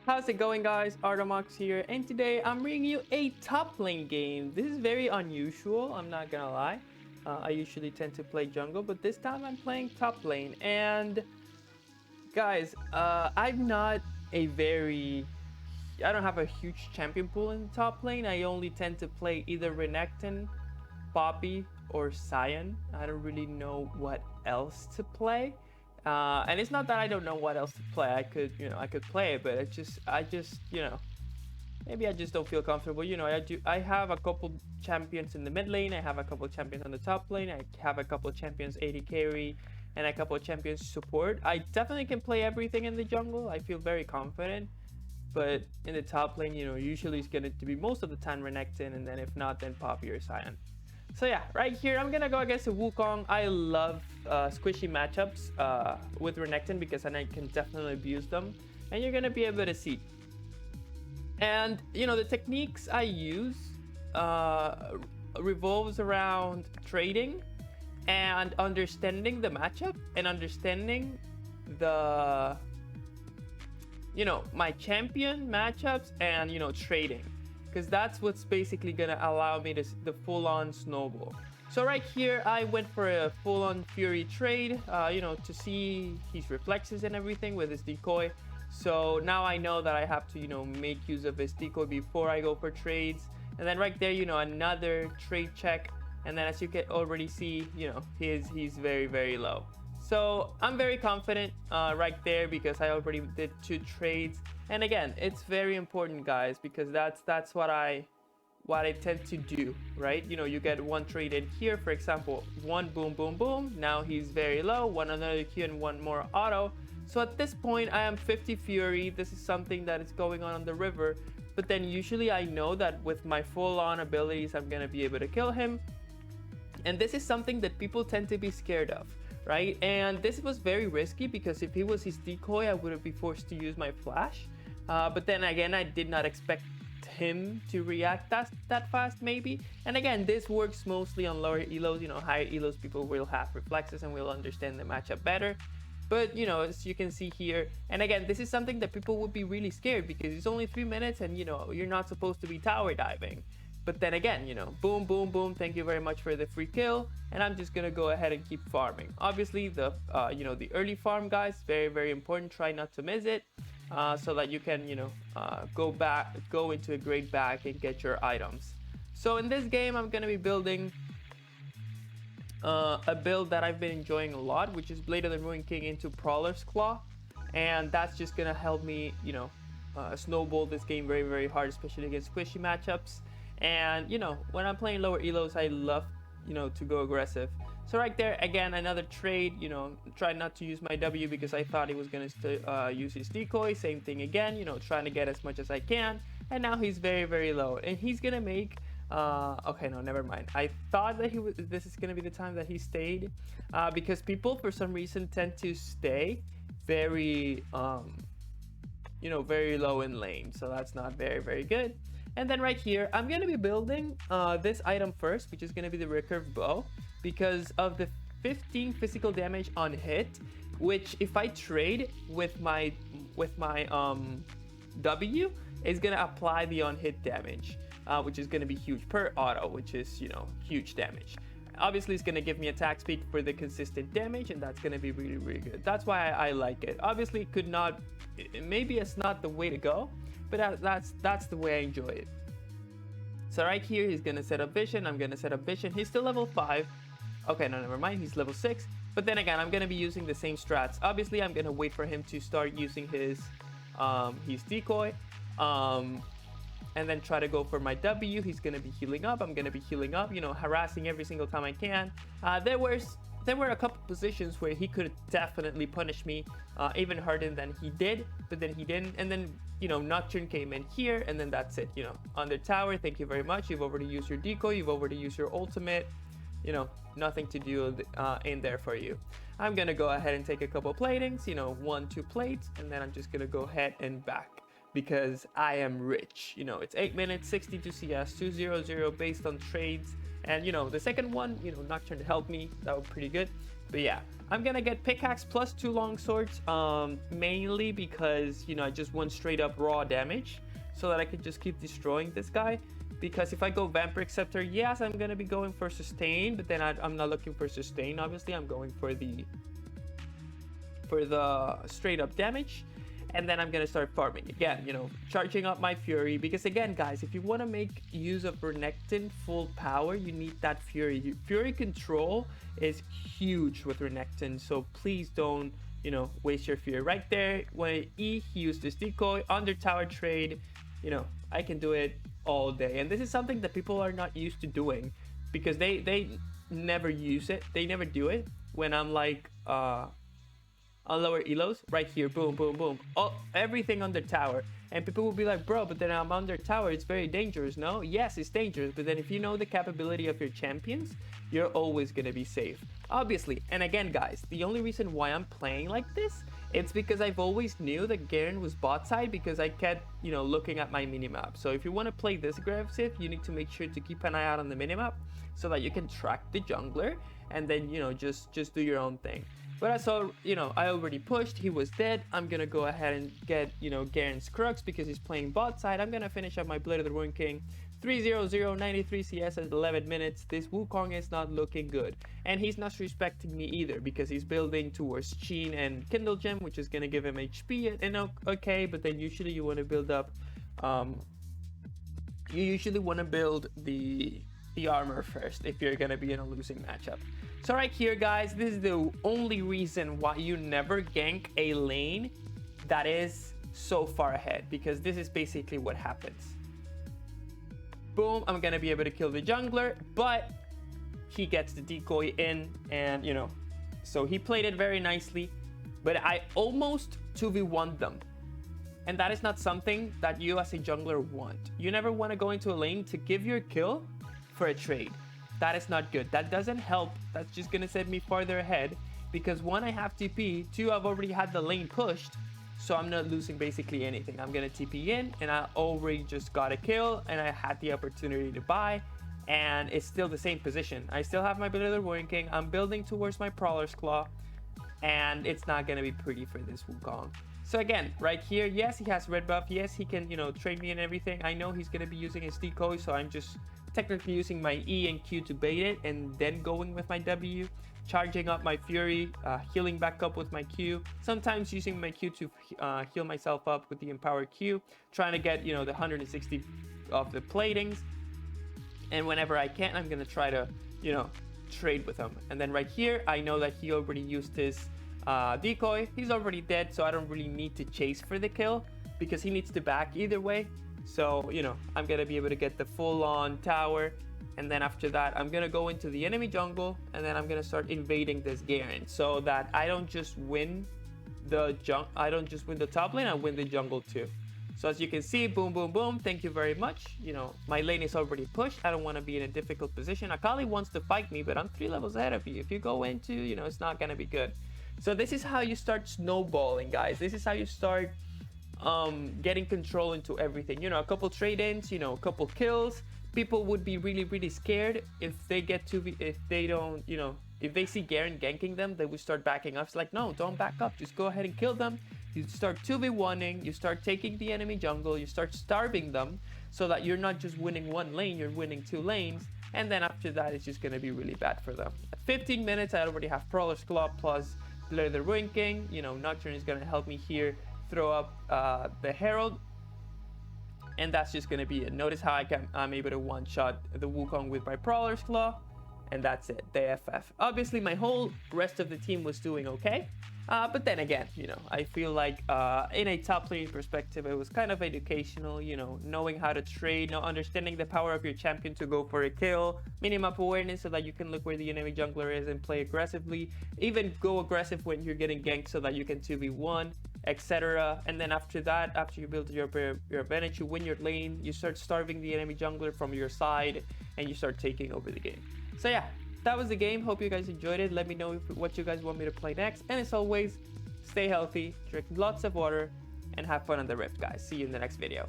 How's it going, guys? Artomox here, and today I'm bringing you a top lane game. This is very unusual, I'm not gonna lie. I usually tend to play jungle, but this time I'm playing top lane. And guys, I'm not a very... I don't have a huge champion pool in the top lane. I only tend to play either Renekton, Poppy, or Cyan. I don't really know what else to play. And it's not that I don't know what else to play. I could play it, but I just, maybe I just don't feel comfortable. I have a couple champions in the mid lane. I have a couple champions on the top lane. I have a couple champions AD carry and a couple champions support. I definitely can play everything in the jungle. I feel very confident. But in the top lane, usually it's going to be most of the time Renekton, and then if not, then Poppy or Cyan. So yeah, right here, I'm gonna go against a Wukong. I love squishy matchups with Renekton because then I can definitely abuse them, and you're gonna be able to see. And the techniques I use revolves around trading and understanding the matchup and understanding the my champion matchups and trading, because that's what's basically gonna allow me the full-on snowball. So right here I went for a full-on fury trade, to see his reflexes and everything with his decoy. So now I know that I have to make use of his decoy before I go for trades. And then right there, another trade check, and then as you can already see, he's very, very low. So I'm very confident right there because I already did 2 trades. And again, it's very important, guys, because that's what I tend to do, right? You get one trade in here, for example, one boom, boom, boom. Now he's very low, one another Q and one more auto. So at this point, I am 50 Fury. This is something that is going on the river. But then usually I know that with my full-on abilities, I'm gonna be able to kill him. And this is something that people tend to be scared of, right? And this was very risky because if he was his decoy, I would have been forced to use my flash. But then again, I did not expect him to react that fast, maybe. And again, this works mostly on lower elos. Higher elos, people will have reflexes and will understand the matchup better. But as you can see here, and again, this is something that people would be really scared because it's only 3 minutes and you're not supposed to be tower diving. But then again, boom, boom, boom, thank you very much for the free kill. And I'm just gonna go ahead and keep farming. Obviously, the early farm, guys, very, very important. Try not to miss it, so that you can, go into a great bag and get your items. So in this game, I'm gonna be building a build that I've been enjoying a lot, which is Blade of the Ruined King into Prowler's Claw. And that's just gonna help me, snowball this game very, very hard, especially against squishy matchups. And when I'm playing lower elos, I love to go aggressive. So right there, again, another trade. Try not to use my W because I thought he was gonna use his decoy. Same thing again, trying to get as much as I can. And now he's very, very low, and he's gonna make okay, no, never mind. I thought that this is gonna be the time that he stayed, because people for some reason tend to stay very very low in lane, so that's not very, very good. And then right here, I'm gonna be building this item first, which is gonna be the recurve bow, because of the 15 physical damage on hit, which if I trade with my W, is gonna apply the on hit damage, which is gonna be huge per auto, which is huge damage. Obviously, it's gonna give me attack speed for the consistent damage, and that's gonna be really, really good. That's why I like it. Obviously, it could not, maybe it's not the way to go, but that's the way I enjoy it. So right here, he's gonna set up vision. I'm gonna set up vision. He's still level 5. Okay, no, never mind. He's level 6. But then again, I'm gonna be using the same strats. Obviously, I'm gonna wait for him to start using his decoy, and then try to go for my W. He's gonna be healing up. I'm gonna be healing up. Harassing every single time I can. There were a couple positions where he could definitely punish me even harder than he did, but then he didn't. And then Nocturne came in here, and then that's it. On the tower, thank you very much. You've already used your decoy. You've already used your ultimate. Nothing to do in there for you. I'm gonna go ahead and take a couple platings. 1, 2 plates, and then I'm just gonna go ahead and back, because I am rich. It's 8 minutes, 62 CS, 200 based on trades. And the second one, Nocturne helped me. That was pretty good. But yeah, I'm gonna get pickaxe plus 2 long swords, mainly because, you know, I just want straight up raw damage so that I could just keep destroying this guy. Because if I go Vampire Scepter, yes, I'm gonna be going for sustain, but then I'm not looking for sustain. Obviously, I'm going for the straight up damage. And then I'm gonna start farming again, you know, charging up my Fury. Because again, guys, if you want to make use of Renekton full power, you need that Fury. Fury control is huge with Renekton, so please don't, you know, waste your Fury. Right there, when he used this decoy under tower trade, you know, I can do it all day. And this is something that people are not used to doing because they never use it. They never do it when I'm like on lower elos. Right here, boom, boom, boom, everything under tower. And people will be like, bro, but then I'm under tower, it's very dangerous. No, yes, it's dangerous, but then if you know the capability of your champions, you're always gonna be safe, obviously. And again, guys, the only reason why I'm playing like this, it's because I've always knew that Garen was bot side because I kept, you know, looking at my minimap. So if you want to play this aggressive, you need to make sure to keep an eye out on the minimap so that you can track the jungler and then, you know, just do your own thing. But I saw, you know, I already pushed, he was dead. I'm gonna go ahead and get, you know, Garen's Crux because he's playing bot side. I'm gonna finish up my Blade of the Ruined King. 300, 93 CS at 11 minutes. This Wukong is not looking good. And he's not respecting me either because he's building towards Sheen and Kindle Gem, which is gonna give him HP and okay, but then usually you wanna build up, you usually wanna build the armor first if you're gonna be in a losing matchup. So right here, guys, this is the only reason why you never gank a lane that is so far ahead, because this is basically what happens. Boom, I'm gonna be able to kill the jungler, but he gets the decoy in, and you know, so he played it very nicely, but I almost 2v1'd them. And that is not something that you as a jungler want. You never want to go into a lane to give your kill for a trade. That is not good. That doesn't help. That's just gonna send me farther ahead because one, I have TP, two, I've already had the lane pushed, so I'm not losing basically anything. I'm gonna TP in and I already just got a kill and I had the opportunity to buy, and it's still the same position. I still have my Blade of the Ruined King. I'm building towards my Prowler's Claw, and it's not gonna be pretty for this Wukong. So again, right here, yes, he has red buff. Yes, he can, you know, trade me and everything. I know he's gonna be using his decoy, so I'm just technically using my E and Q to bait it and then going with my W, charging up my Fury, healing back up with my Q, sometimes using my Q to heal myself up with the Empower Q, trying to get, you know, the 160 of the platings, and whenever I can, I'm gonna try to, you know, trade with him. And then right here, I know that he already used his decoy. He's already dead, so I don't really need to chase for the kill because he needs to back either way. So, you know, I'm gonna be able to get the full-on tower, and then after that, I'm gonna go into the enemy jungle, and then I'm gonna start invading this Garen, so that I don't just win the top lane, I win the jungle too. So as you can see, boom, boom, boom. Thank you very much. You know, my lane is already pushed. I don't want to be in a difficult position. Akali wants to fight me, but I'm 3 levels ahead of you. If you go into, you know, it's not gonna be good. So this is how you start snowballing, guys. This is how you start getting control into everything. You know, a couple trade-ins, you know, a couple kills. People would be really scared if they get to be, if they don't, you know, if they see Garen ganking them, they would start backing up. It's like, no, don't back up, just go ahead and kill them. You start 2v1ing, you start taking the enemy jungle, you start starving them so that you're not just winning one lane, you're winning 2 lanes, and then after that it's just going to be really bad for them. At 15 minutes I already have Prowler's Claw plus Blade of the Ruined King. You know, Nocturne is going to help me here throw up the Herald, and that's just going to be it. Notice how I'm able to one-shot the Wukong with my Prowler's Claw, and that's it, the FF. Obviously my whole rest of the team was doing okay, but then again, you know, I feel like in a top lane perspective, it was kind of educational, you know, knowing how to trade, understanding the power of your champion to go for a kill, minimap awareness so that you can look where the enemy jungler is and play aggressively, even go aggressive when you're getting ganked so that you can 2v1, etc. And then after that, after you build your advantage, you win your lane, you start starving the enemy jungler from your side, and you start taking over the game. So yeah, that was the game. Hope you guys enjoyed it. Let me know what you guys want me to play next. And as always, stay healthy, drink lots of water, and have fun on the Rift, guys. See you in the next video.